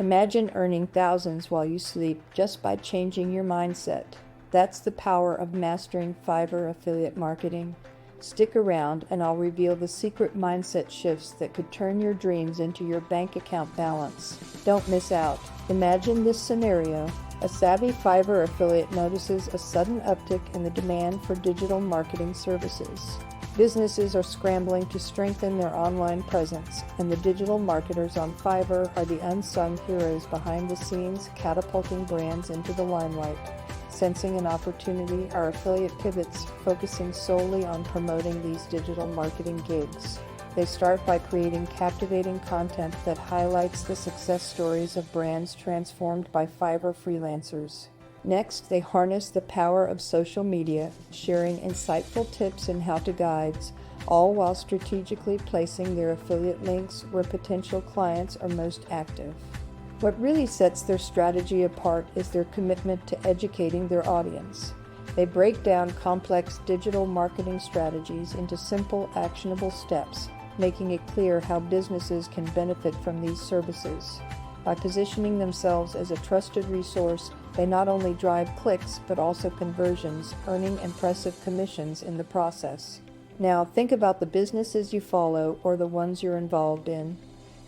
Imagine earning thousands while you sleep just by changing your mindset. That's the power of mastering FIVERR affiliate marketing. Stick around and I'll reveal the secret mindset shifts that could turn your dreams into your bank account balance. Don't miss out. Imagine this scenario. A savvy FIVERR affiliate notices a sudden uptick in the demand for digital marketing services. Businesses are scrambling to strengthen their online presence, and the digital marketers on FIVERR are the unsung heroes behind the scenes, catapulting brands into the limelight. Sensing an opportunity, our affiliate pivots, focusing solely on promoting these digital marketing gigs. They start by creating captivating content that highlights the success stories of brands transformed by FIVERR freelancers. Next, they harness the power of social media, sharing insightful tips and how-to guides, all while strategically placing their affiliate links where potential clients are most active. What really sets their strategy apart is their commitment to educating their audience. They break down complex digital marketing strategies into simple, actionable steps, making it clear how businesses can benefit from these services. By positioning themselves as a trusted resource, they not only drive clicks but also conversions, earning impressive commissions in the process. Now, think about the businesses you follow or the ones you're involved in.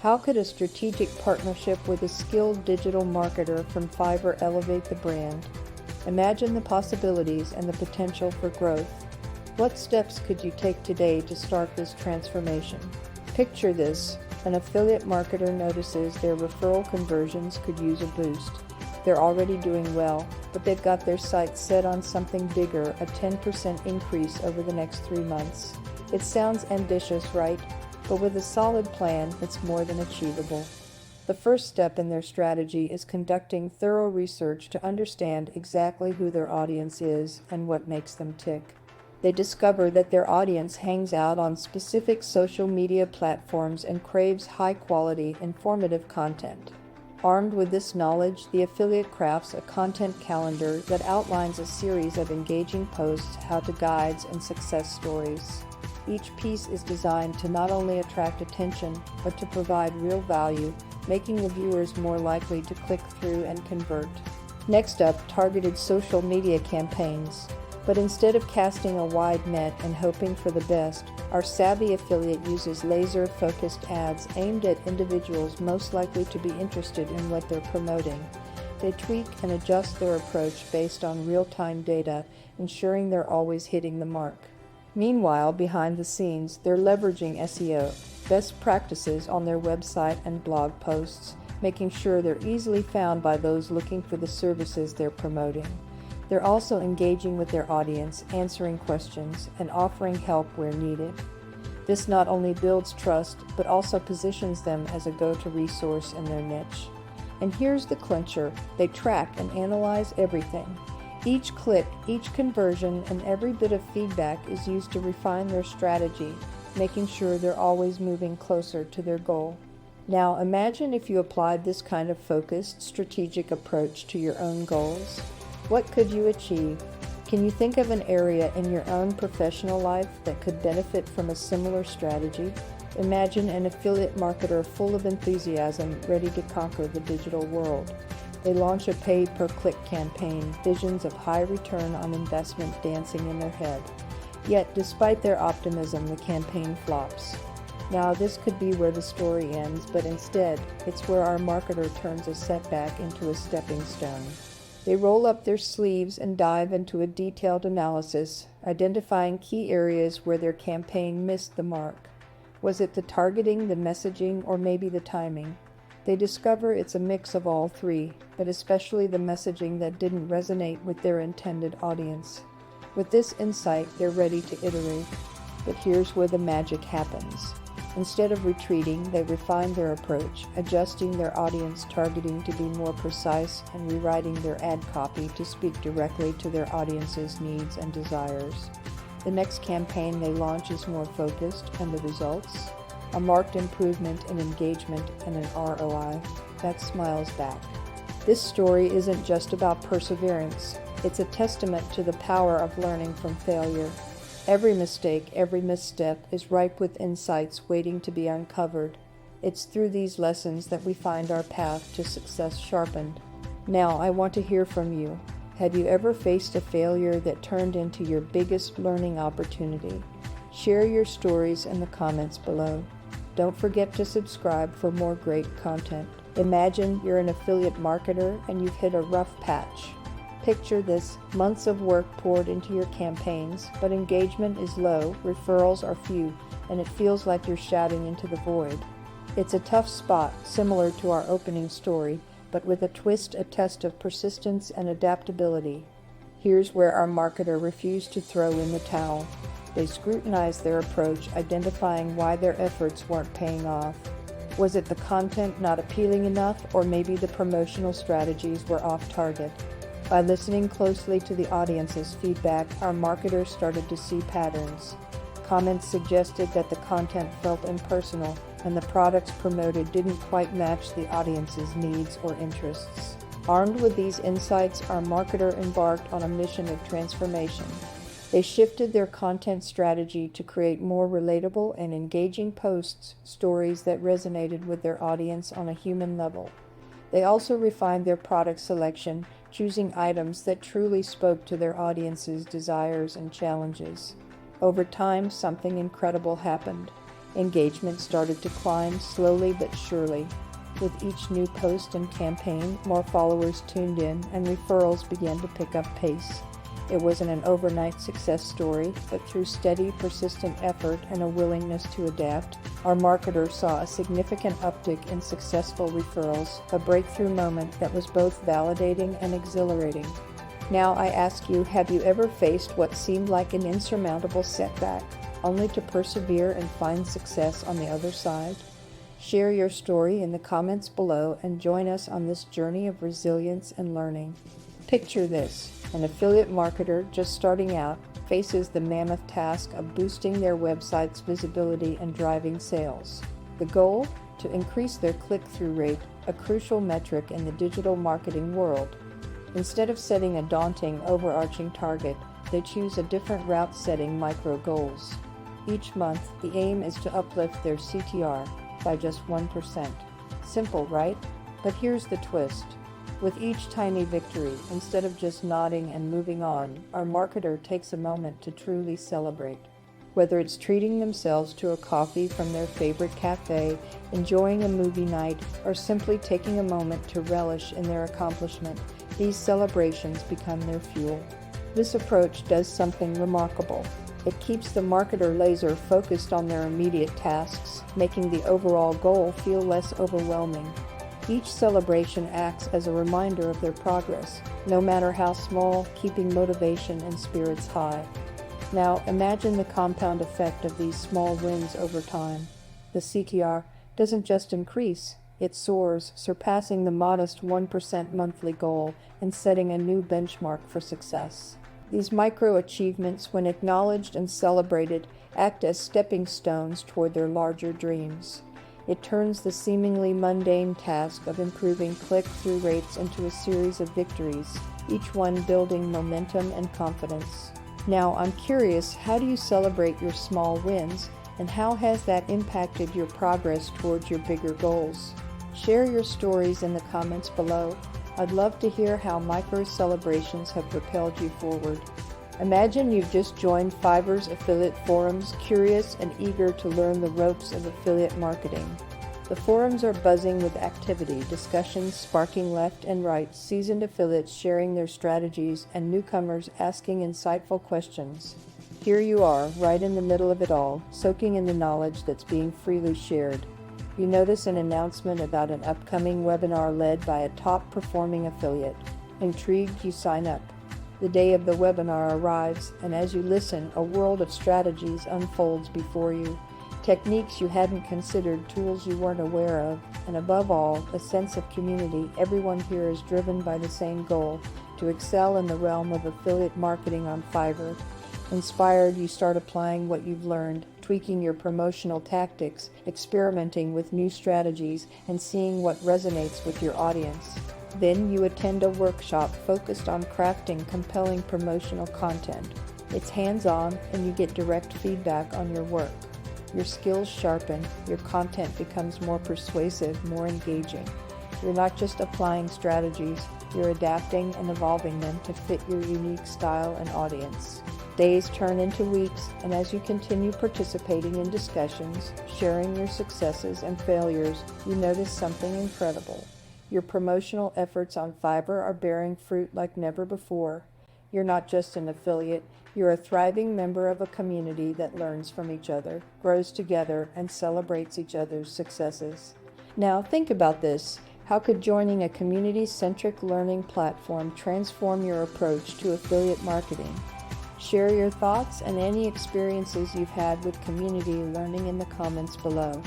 How could a strategic partnership with a skilled digital marketer from FIVERR elevate the brand? Imagine the possibilities and the potential for growth. What steps could you take today to start this transformation? Picture this. An affiliate marketer notices their referral conversions could use a boost. They're already doing well, but they've got their sights set on something bigger, a 10% increase over the next 3 months. It sounds ambitious, right? But with a solid plan, it's more than achievable. The first step in their strategy is conducting thorough research to understand exactly who their audience is and what makes them tick. They discover that their audience hangs out on specific social media platforms and craves high-quality, informative content. Armed with this knowledge, the affiliate crafts a content calendar that outlines a series of engaging posts, how-to guides, and success stories. Each piece is designed to not only attract attention, but to provide real value, making the viewers more likely to click through and convert. Next up, targeted social media campaigns. But instead of casting a wide net and hoping for the best, our savvy affiliate uses laser-focused ads aimed at individuals most likely to be interested in what they're promoting. They tweak and adjust their approach based on real-time data, ensuring they're always hitting the mark. Meanwhile, behind the scenes, they're leveraging SEO, best practices on their website and blog posts, making sure they're easily found by those looking for the services they're promoting. They're also engaging with their audience, answering questions, and offering help where needed. This not only builds trust, but also positions them as a go-to resource in their niche. And here's the clincher: they track and analyze everything. Each click, each conversion, and every bit of feedback is used to refine their strategy, making sure they're always moving closer to their goal. Now imagine if you applied this kind of focused, strategic approach to your own goals. What could you achieve? Can you think of an area in your own professional life that could benefit from a similar strategy? Imagine an affiliate marketer full of enthusiasm, ready to conquer the digital world. They launch a pay-per-click campaign, visions of high return on investment dancing in their head. Yet, despite their optimism, the campaign flops. Now, this could be where the story ends, but instead, it's where our marketer turns a setback into a stepping stone. They roll up their sleeves and dive into a detailed analysis, identifying key areas where their campaign missed the mark. Was it the targeting, the messaging, or maybe the timing? They discover it's a mix of all three, but especially the messaging that didn't resonate with their intended audience. With this insight, they're ready to iterate. But here's where the magic happens. Instead of retreating, they refine their approach, adjusting their audience targeting to be more precise and rewriting their ad copy to speak directly to their audience's needs and desires. The next campaign they launch is more focused, and the results? A marked improvement in engagement and an ROI that smiles back. This story isn't just about perseverance. It's a testament to the power of learning from failure. Every mistake, every misstep is ripe with insights waiting to be uncovered. It's through these lessons that we find our path to success sharpened. Now, I want to hear from you. Have you ever faced a failure that turned into your biggest learning opportunity? Share your stories in the comments below. Don't forget to subscribe for more great content. Imagine you're an affiliate marketer and you've hit a rough patch. Picture this: months of work poured into your campaigns, but engagement is low, referrals are few, and it feels like you're shouting into the void. It's a tough spot, similar to our opening story, but with a twist, a test of persistence and adaptability. Here's where our marketer refused to throw in the towel. They scrutinized their approach, identifying why their efforts weren't paying off. Was it the content not appealing enough, or maybe the promotional strategies were off target? By listening closely to the audience's feedback, our marketer started to see patterns. Comments suggested that the content felt impersonal, and the products promoted didn't quite match the audience's needs or interests. Armed with these insights, our marketer embarked on a mission of transformation. They shifted their content strategy to create more relatable and engaging posts, stories that resonated with their audience on a human level. They also refined their product selection, choosing items that truly spoke to their audience's desires and challenges. Over time, something incredible happened. Engagement started to climb slowly but surely. With each new post and campaign, more followers tuned in and referrals began to pick up pace. It wasn't an overnight success story, but through steady, persistent effort and a willingness to adapt, our marketer saw a significant uptick in successful referrals, a breakthrough moment that was both validating and exhilarating. Now I ask you, have you ever faced what seemed like an insurmountable setback, only to persevere and find success on the other side? Share your story in the comments below and join us on this journey of resilience and learning. Picture this: an affiliate marketer just starting out faces the mammoth task of boosting their website's visibility and driving sales. The goal? To increase their click-through rate, a crucial metric in the digital marketing world. Instead of setting a daunting, overarching target, they choose a different route, setting micro goals. Each month, the aim is to uplift their CTR by just 1%. Simple, right? But here's the twist. With each tiny victory, instead of just nodding and moving on, our marketer takes a moment to truly celebrate. Whether it's treating themselves to a coffee from their favorite cafe, enjoying a movie night, or simply taking a moment to relish in their accomplishment, these celebrations become their fuel. This approach does something remarkable. It keeps the marketer laser focused on their immediate tasks, making the overall goal feel less overwhelming. Each celebration acts as a reminder of their progress, no matter how small, keeping motivation and spirits high. Now, imagine the compound effect of these small wins over time. The CTR doesn't just increase, it soars, surpassing the modest 1% monthly goal and setting a new benchmark for success. These micro-achievements, when acknowledged and celebrated, act as stepping stones toward their larger dreams. It turns the seemingly mundane task of improving click-through rates into a series of victories, each one building momentum and confidence. Now, I'm curious, how do you celebrate your small wins, and how has that impacted your progress towards your bigger goals? Share your stories in the comments below. I'd love to hear how micro-celebrations have propelled you forward. Imagine you've just joined FIVERR's affiliate forums, curious and eager to learn the ropes of affiliate marketing. The forums are buzzing with activity, discussions sparking left and right, seasoned affiliates sharing their strategies, and newcomers asking insightful questions. Here you are, right in the middle of it all, soaking in the knowledge that's being freely shared. You notice an announcement about an upcoming webinar led by a top-performing affiliate. Intrigued, you sign up. The day of the webinar arrives, and as you listen, a world of strategies unfolds before you. Techniques you hadn't considered, tools you weren't aware of, and above all, a sense of community. Everyone here is driven by the same goal, to excel in the realm of affiliate marketing on FIVERR. Inspired, you start applying what you've learned, tweaking your promotional tactics, experimenting with new strategies, and seeing what resonates with your audience. Then you attend a workshop focused on crafting compelling promotional content. It's hands-on, and you get direct feedback on your work. Your skills sharpen, your content becomes more persuasive, more engaging. You're not just applying strategies, you're adapting and evolving them to fit your unique style and audience. Days turn into weeks, and as you continue participating in discussions, sharing your successes and failures, you notice something incredible. Your promotional efforts on FIVERR are bearing fruit like never before. You're not just an affiliate, you're a thriving member of a community that learns from each other, grows together, and celebrates each other's successes. Now think about this. How could joining a community-centric learning platform transform your approach to affiliate marketing? Share your thoughts and any experiences you've had with community learning in the comments below.